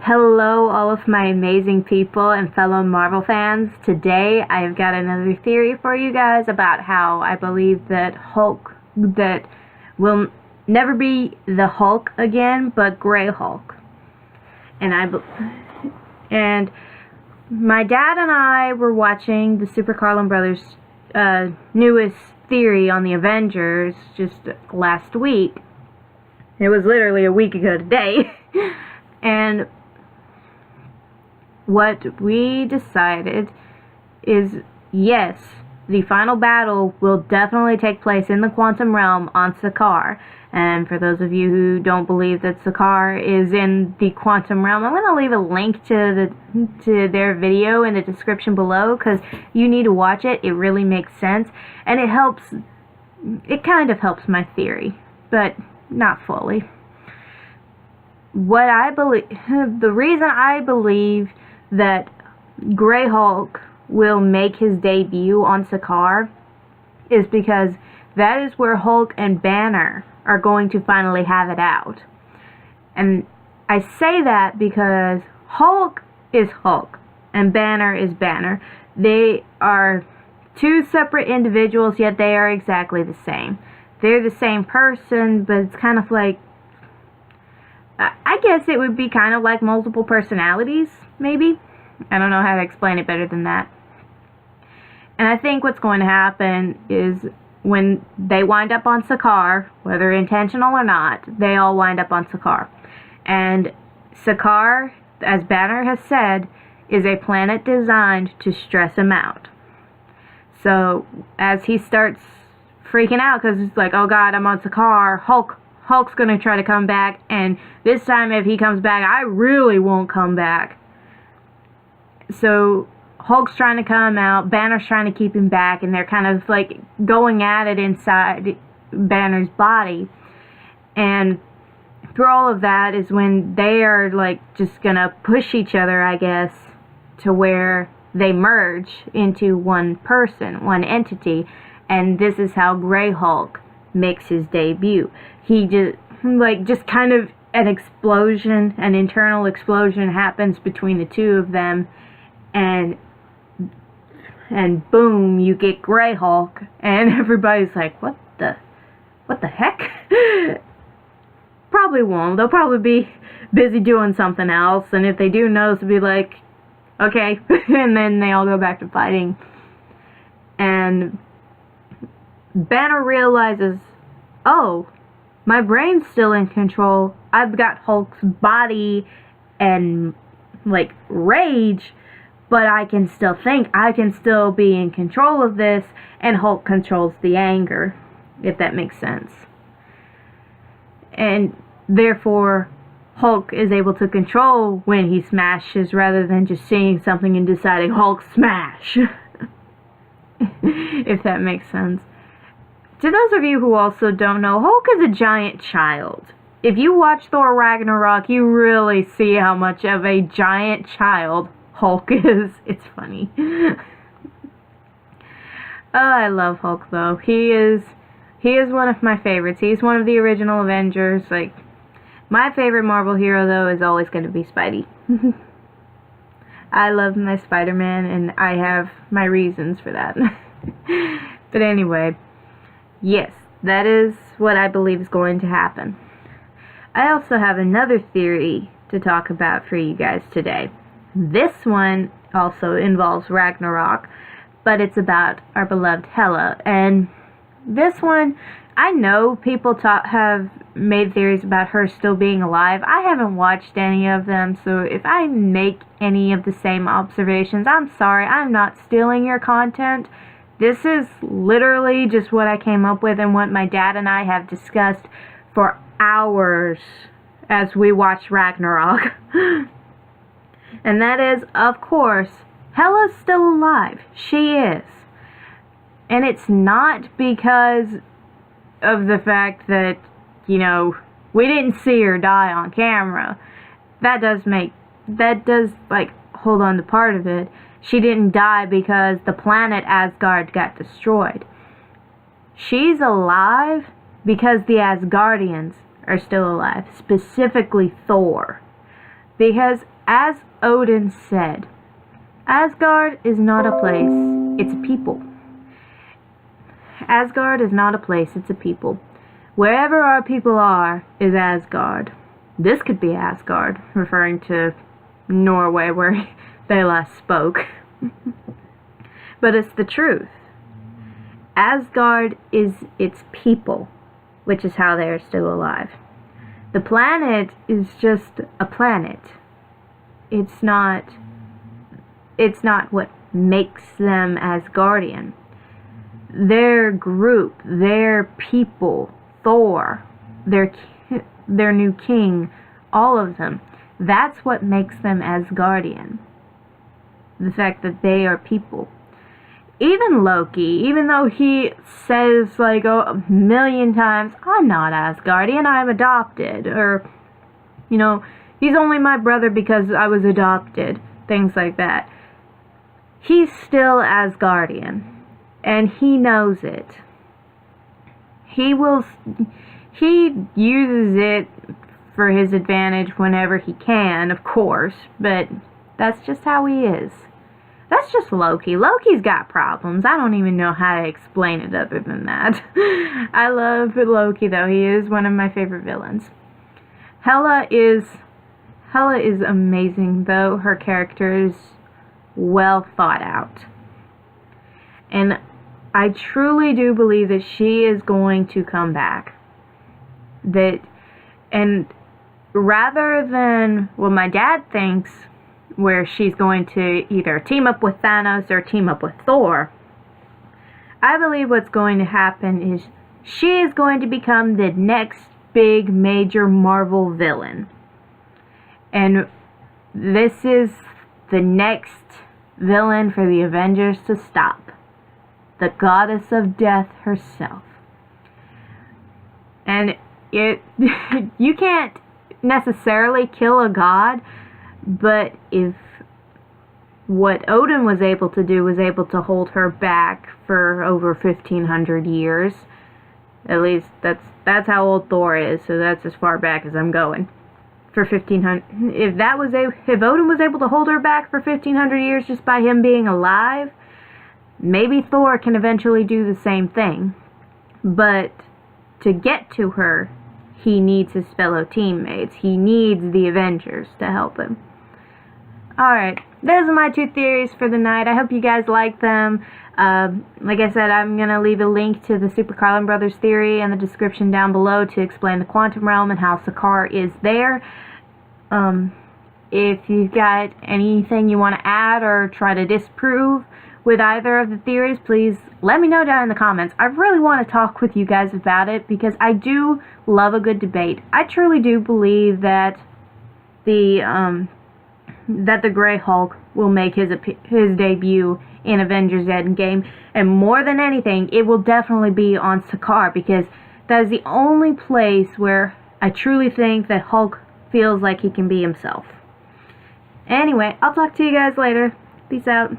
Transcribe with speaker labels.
Speaker 1: Hello, all of my amazing people and fellow Marvel fans. Today, I've got another theory for you guys about how I believe that that will never be the Hulk again, but Grey Hulk. And my dad and I were watching the Super Carlin brothers' newest theory on the Avengers just last week. It was literally a week ago today. And what we decided is, yes, the final battle will definitely take place in the quantum realm on Sakaar. And for those of you who don't believe that Sakaar is in the quantum realm, I'm going to leave a link to their video in the description below, because you need to watch it. It really makes sense, and it kind of helps my theory, but not fully. The reason I believe that Grey Hulk will make his debut on Sakaar is because that is where Hulk and Banner are going to finally have it out. And I say that because Hulk is Hulk and Banner is Banner. They are two separate individuals, yet they are exactly the same. They're the same person, but it's kind of like, I guess it would be kind of like multiple personalities, maybe. I don't know how to explain it better than that. And I think what's going to happen is when they wind up on Sakaar, whether intentional or not, they all wind up on Sakaar. And Sakaar, as Banner has said, is a planet designed to stress him out. So as he starts freaking out, because it's like, oh God, I'm on Sakaar, Hulk's going to try to come back, and this time if he comes back, I really won't come back. So Hulk's trying to come out, Banner's trying to keep him back, and they're kind of like going at it inside Banner's body. And through all of that is when they are like just going to push each other, I guess, to where they merge into one person, one entity. And this is how Grey Hulk makes his debut. He just kind of an internal explosion happens between the two of them, and boom, you get Grey Hulk, and everybody's like, what the heck? Probably won't. They'll probably be busy doing something else, and if they do notice, it'll be like, okay, and then they all go back to fighting. And Banner realizes, oh, my brain's still in control. I've got Hulk's body and, like, rage, but I can still think. I can still be in control of this, and Hulk controls the anger, if that makes sense. And therefore, Hulk is able to control when he smashes rather than just seeing something and deciding, Hulk smash! If that makes sense. To those of you who also don't know, Hulk is a giant child. If you watch Thor Ragnarok, you really see how much of a giant child Hulk is. It's funny. Oh, I love Hulk though. He is one of my favorites. He's one of the original Avengers. Like, my favorite Marvel hero though is always going to be Spidey. I love my Spider-Man, and I have my reasons for that. But anyway, yes, that is what I believe is going to happen. I also have another theory to talk about for you guys today. This one also involves Ragnarok, but it's about our beloved Hela. And this one, I know people have made theories about her still being alive. I haven't watched any of them, so if I make any of the same observations, I'm sorry. I'm not stealing your content. This is literally just what I came up with and what my dad and I have discussed for hours as we watch Ragnarok. And that is, of course, Hela's still alive. She is. And it's not because of the fact that, you know, we didn't see her die on camera. That does hold on to part of it. She didn't die because the planet Asgard got destroyed. She's alive because the Asgardians are still alive, specifically Thor. Because As Odin said, Asgard is not a place, it's a people. Asgard is not a place, it's a people. Wherever our people are is Asgard. This could be Asgard, referring to Norway where they last spoke. But it's the truth. Asgard is its people, which is how they are still alive. The planet is just a planet. It's not what makes them Asgardian. Their group, their people, Thor, their new king, all of them, that's what makes them Asgardian. The fact that they are people. Even Loki, even though he says like a million times, I'm not Asgardian, I'm adopted, or, you know, he's only my brother because I was adopted, things like that. He's still Asgardian, and he knows it. He uses it for his advantage whenever he can, of course, but that's just how he is. That's just Loki. Loki's got problems. I don't even know how to explain it other than that. I love Loki, though. He is one of my favorite villains. Hela is amazing, though. Her character is well thought out. And I truly do believe that she is going to come back. And rather than what my dad thinks, where she's going to either team up with Thanos or team up with Thor, I believe what's going to happen is she is going to become the next big major Marvel villain. And this is the next villain for the Avengers to stop. The goddess of death herself. And you can't necessarily kill a god, but if what Odin was able to do was able to hold her back for over 1,500 years, at least that's how old Thor is, so that's as far back as I'm going. For 1,500, if Odin was able to hold her back for 1,500 years just by him being alive, maybe Thor can eventually do the same thing. But to get to her, he needs his fellow teammates. He needs the Avengers to help him. Alright, those are my 2 theories for the night. I hope you guys like them. Like I said, I'm going to leave a link to the Super Carlin Brothers theory in the description down below to explain the quantum realm and how Sakaar is there. If you've got anything you want to add or try to disprove with either of the theories, please let me know down in the comments. I really want to talk with you guys about it because I do love a good debate. I truly do believe that the Grey Hulk will make his debut in Avengers Endgame, and more than anything, it will definitely be on Sakaar, because that is the only place where I truly think that Hulk feels like he can be himself. Anyway, I'll talk to you guys later. Peace out.